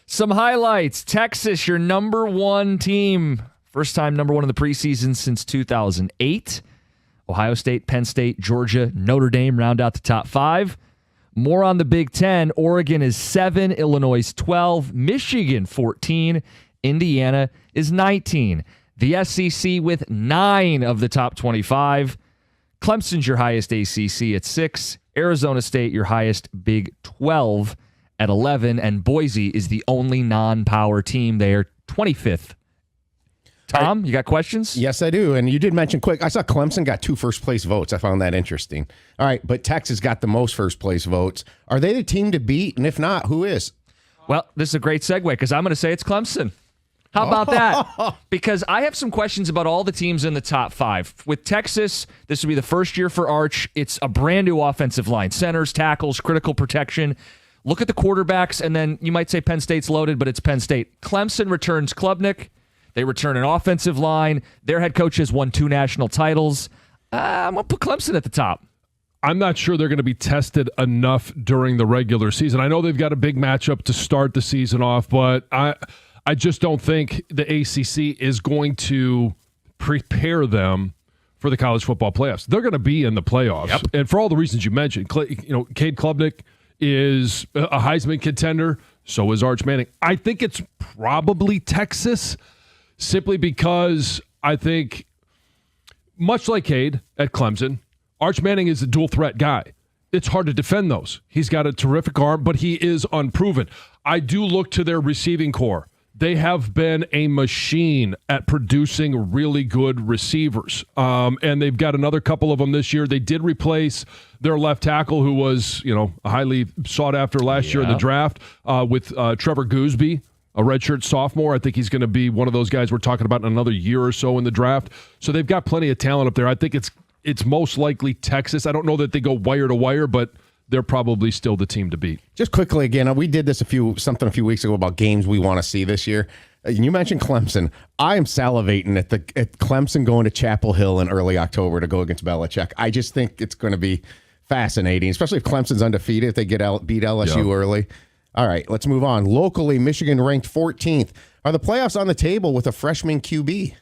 Some highlights. Texas, your number one team. First time number one in the preseason since 2008. Ohio State, Penn State, Georgia, Notre Dame round out the top 5. More on the Big Ten. Oregon is 7, Illinois is 12, Michigan 14, Indiana is 19. The SEC with 9 of the top 25. Clemson's your highest ACC at 6. Arizona State, your highest Big 12 at 11. And Boise is the only non-power team there, 25th. Tom, you got questions? Yes, I do. And you did mention quick. I saw Clemson got 2 first-place votes. I found that interesting. All right, but Texas got the most first-place votes. Are they the team to beat? And if not, who is? Well, this is a great segue because I'm going to say it's Clemson. How about that? Because I have some questions about all the teams in the top 5. With Texas, this will be the first year for Arch. It's a brand new offensive line. Centers, tackles, critical protection. Look at the quarterbacks, and then you might say Penn State's loaded, but it's Penn State. Clemson returns Klubnik. They return an offensive line. Their head coach has won 2 national titles. I'm going to put Clemson at the top. I'm not sure they're going to be tested enough during the regular season. I know they've got a big matchup to start the season off, but I just don't think the ACC is going to prepare them for the college football playoffs. They're going to be in the playoffs. Yep. And for all the reasons you mentioned, Cade Klubnik is a Heisman contender. So is Arch Manning. I think it's probably Texas, simply because I think, much like Cade at Clemson, Arch Manning is a dual threat guy. It's hard to defend those. He's got a terrific arm, but he is unproven. I do look to their receiving core. They have been a machine at producing really good receivers. And they've got another couple of them this year. They did replace their left tackle, who was, highly sought after last year in the draft, with Trevor Gooseby, a redshirt sophomore. I think he's going to be one of those guys we're talking about in another year or so in the draft. So they've got plenty of talent up there. I think it's most likely Texas. I don't know that they go wire to wire, but they're probably still the team to beat. Just quickly again, we did this a few weeks ago about games we want to see this year. You mentioned Clemson. I am salivating at Clemson going to Chapel Hill in early October to go against Belichick. I just think it's going to be fascinating, especially if Clemson's undefeated, if they beat LSU early. All right, let's move on. Locally, Michigan ranked 14th. Are the playoffs on the table with a freshman QB?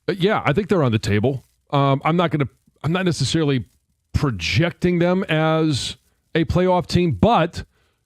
Yeah, I think they're on the table. I'm not necessarily projecting them as a playoff team, but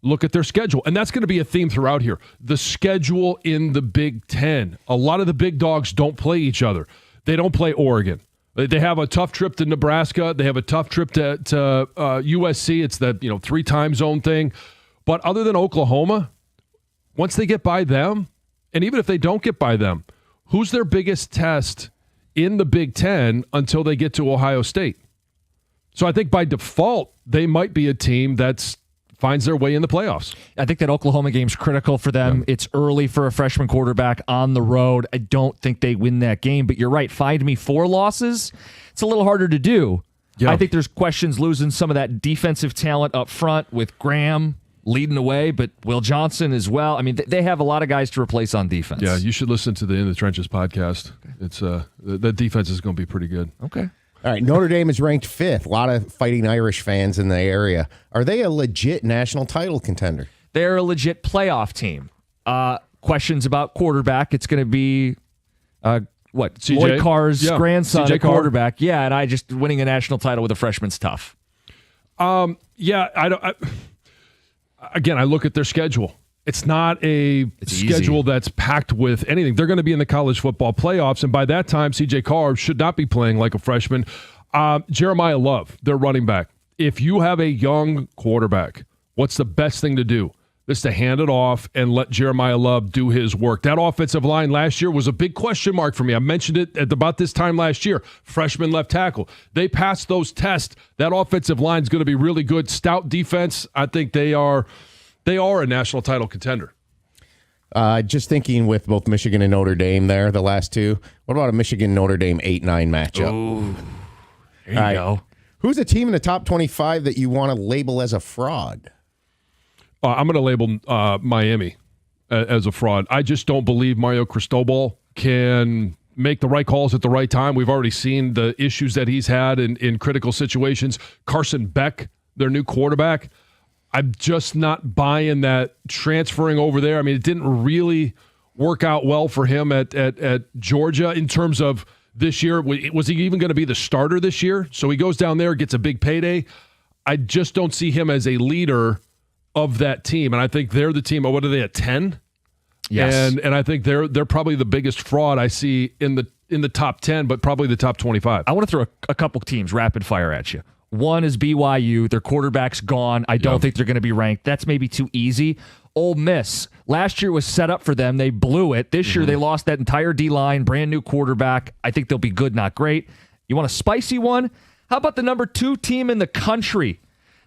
look at their schedule. And that's going to be a theme throughout here. The schedule in the Big Ten. A lot of the big dogs don't play each other. They don't play Oregon. They have a tough trip to Nebraska. They have a tough trip to USC. It's that 3-time zone thing. But other than Oklahoma, once they get by them, and even if they don't get by them, who's their biggest test in the Big Ten until they get to Ohio State? So I think by default, they might be a team that finds their way in the playoffs. I think that Oklahoma game's critical for them. Yeah. It's early for a freshman quarterback on the road. I don't think they win that game, but you're right. Find me 4 losses. It's a little harder to do. Yeah. I think there's questions losing some of that defensive talent up front with Graham leading the way, but Will Johnson as well. I mean, they have a lot of guys to replace on defense. Yeah, you should listen to the In the Trenches podcast. Okay. It's the defense is going to be pretty good. Okay. All right, Notre Dame is ranked 5th. A lot of Fighting Irish fans in the area. Are they a legit national title contender? They're a legit playoff team. Questions about quarterback. It's going to be CJ? Lloyd Carr's grandson, CJ a quarterback. Carr. Yeah, and I just winning a national title with a freshman's tough. I look at their schedule. It's not a schedule that's packed with anything. They're going to be in the college football playoffs, and by that time, CJ Carr should not be playing like a freshman. Jeremiah Love, their running back. If you have a young quarterback, what's the best thing to do? Is to hand it off and let Jeremiah Love do his work. That offensive line last year was a big question mark for me. I mentioned it at about this time last year. Freshman left tackle. They passed those tests. That offensive line is going to be really good. Stout defense. I think they are a national title contender. Just thinking with both Michigan and Notre Dame there, the last two. What about a Michigan-Notre Dame 8-9 matchup? Ooh, there you go. Who's a team in the top 25 that you want to label as a fraud? I'm going to label Miami as a fraud. I just don't believe Mario Cristobal can make the right calls at the right time. We've already seen the issues that he's had in critical situations. Carson Beck, their new quarterback, I'm just not buying that transferring over there. I mean, it didn't really work out well for him at Georgia in terms of this year. Was he even going to be the starter this year? So he goes down there, gets a big payday. I just don't see him as a leader of that team. And I think they're the team. What are they at 10? Yes. And I think they're probably the biggest fraud I see in the top 10, but probably the top 25. I want to throw a couple teams rapid fire at you. One is BYU. Their quarterback's gone. I don't think they're going to be ranked. That's maybe too easy. Ole Miss. Last year was set up for them. They blew it. This year they lost that entire D-line, brand new quarterback. I think they'll be good, not great. You want a spicy one? How about the number 2 team in the country?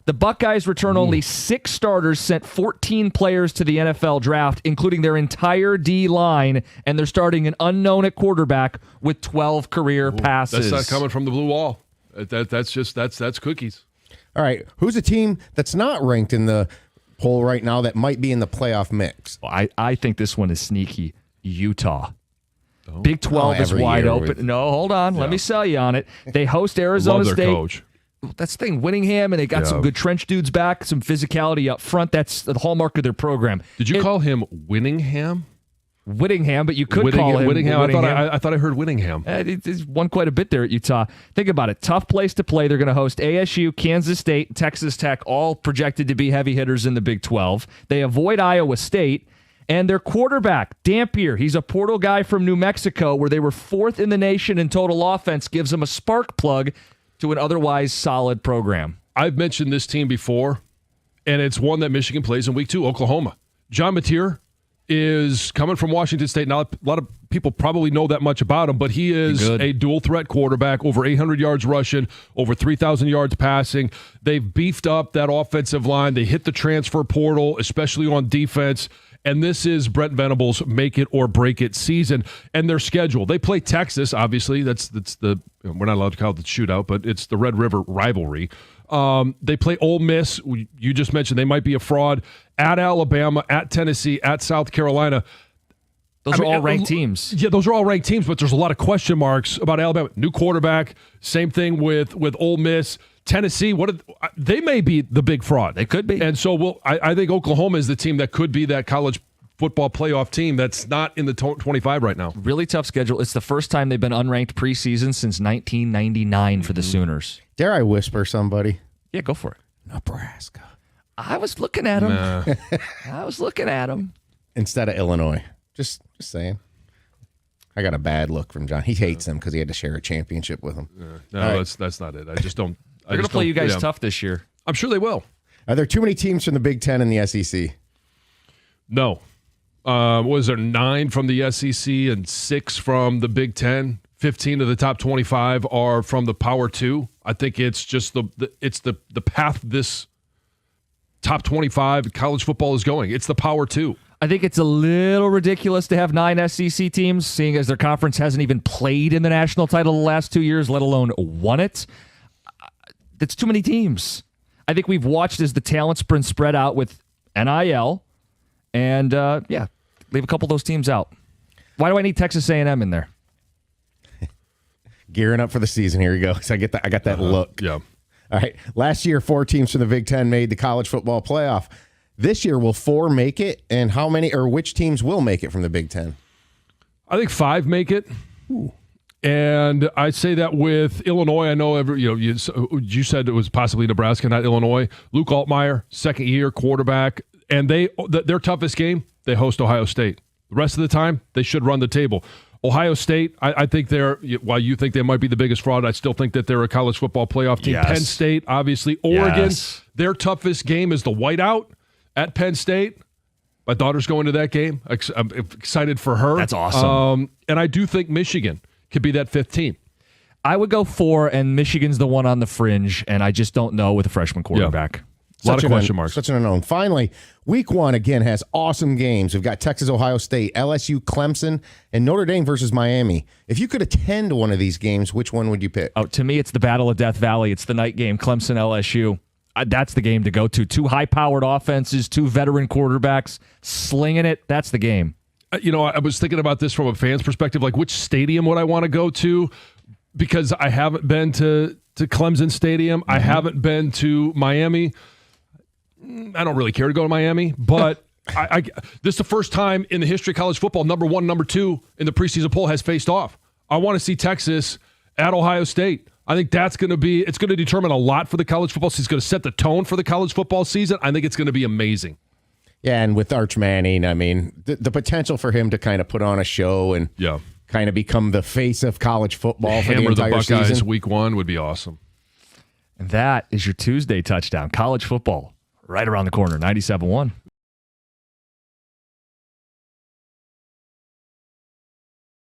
The Buckeyes return only 6 starters, sent 14 players to the NFL draft, including their entire D-line, and they're starting an unknown at quarterback with 12 career passes. That's not coming from the blue wall. That's cookies. All right. Who's a team that's not ranked in the poll right now that might be in the playoff mix? Well, I think this one is sneaky. Utah. Big 12 is wide open. No, hold on. Let me sell you on it. They host Arizona Love their State. Coach. That's the thing, Whittingham, and they got some good trench dudes back, some physicality up front. That's the hallmark of their program. Did you call him Winningham? Whittingham, but you could call him Whittingham. I thought I heard Whittingham. He's won quite a bit there at Utah. Think about it. Tough place to play. They're going to host ASU, Kansas State, Texas Tech, all projected to be heavy hitters in the Big 12. They avoid Iowa State. And their quarterback, Dampier, he's a portal guy from New Mexico, where they were 4th in the nation in total offense, gives them a spark plug to an otherwise solid program. I've mentioned this team before, and it's one that Michigan plays in week 2, Oklahoma. John Mateer is coming from Washington State. Now, a lot of people probably know that much about him, but he is a dual-threat quarterback, over 800 yards rushing, over 3,000 yards passing. They've beefed up that offensive line. They hit the transfer portal, especially on defense. And this is Brent Venables' make-it-or-break-it season. And their schedule. They play Texas, obviously. That's the we're not allowed to call it the shootout, but it's the Red River rivalry. They play Ole Miss. You just mentioned they might be a fraud. At Alabama, at Tennessee, at South Carolina. Those are all ranked teams. Yeah, those are all ranked teams, but there's a lot of question marks about Alabama. New quarterback. Same thing with Ole Miss. Tennessee, they may be the big fraud. They could be. And so I think Oklahoma is the team that could be that college football playoff team that's not in the 25 right now. Really tough schedule. It's the first time they've been unranked preseason since 1999 for the Sooners. Dare I whisper somebody? Yeah, go for it. Nebraska. I was looking at him. I was looking at him. Instead of Illinois. Just saying. I got a bad look from John. He hates them because he had to share a championship with them. No, that's not it. I just don't. They're going to play you guys tough this year. I'm sure they will. Are there too many teams from the Big Ten and the SEC? No. Was there 9 from the SEC and 6 from the Big Ten? 15 of the top 25 are from the Power 2. I think it's just the path this top 25 college football is going. It's the Power 2. I think it's a little ridiculous to have 9 SEC teams, seeing as their conference hasn't even played in the national title the last 2 years, let alone won it. That's too many teams. I think we've watched as the talent's been spread out with NIL, and leave a couple of those teams out. Why do I need Texas A&M in there? Gearing up for the season. Here you go. So I got that look. Yeah. All right. Last year, 4 teams from the Big Ten made the college football playoff. This year, will 4 make it? And how many or which teams will make it from the Big Ten? I think 5 make it. Ooh. And I say that with Illinois. I know you said it was possibly Nebraska, not Illinois. Luke Altmaier, second-year quarterback. And their toughest game, they host Ohio State. The rest of the time, they should run the table. Ohio State, I think while you think they might be the biggest fraud, I still think that they're a college football playoff team. Yes. Penn State, obviously. Oregon, their toughest game is the whiteout at Penn State. My daughter's going to that game. I'm excited for her. That's awesome. And I do think Michigan could be that 5th team. I would go 4, and Michigan's the one on the fringe, and I just don't know with a freshman quarterback. A lot of question marks. Such an unknown. Finally, week 1, again, has awesome games. We've got Texas, Ohio State, LSU, Clemson, and Notre Dame versus Miami. If you could attend one of these games, which one would you pick? Oh, to me, it's the Battle of Death Valley. It's the night game, Clemson, LSU. That's the game to go to. 2 high-powered offenses, 2 veteran quarterbacks, slinging it. That's the game. I was thinking about this from a fan's perspective, like which stadium would I want to go to? Because I haven't been to Clemson Stadium. I haven't been to Miami. I don't really care to go to Miami, but this is the first time in the history of college football, number 1, number 2 in the preseason poll has faced off. I want to see Texas at Ohio State. I think it's going to determine a lot for the college football season. It's going to set the tone for the college football season. I think it's going to be amazing. Yeah, and with Arch Manning, I mean, the potential for him to kind of put on a show and kind of become the face of college football for the entire Buckeyes season. week 1 would be awesome. And that is your Tuesday touchdown. College football right around the corner, 97.1.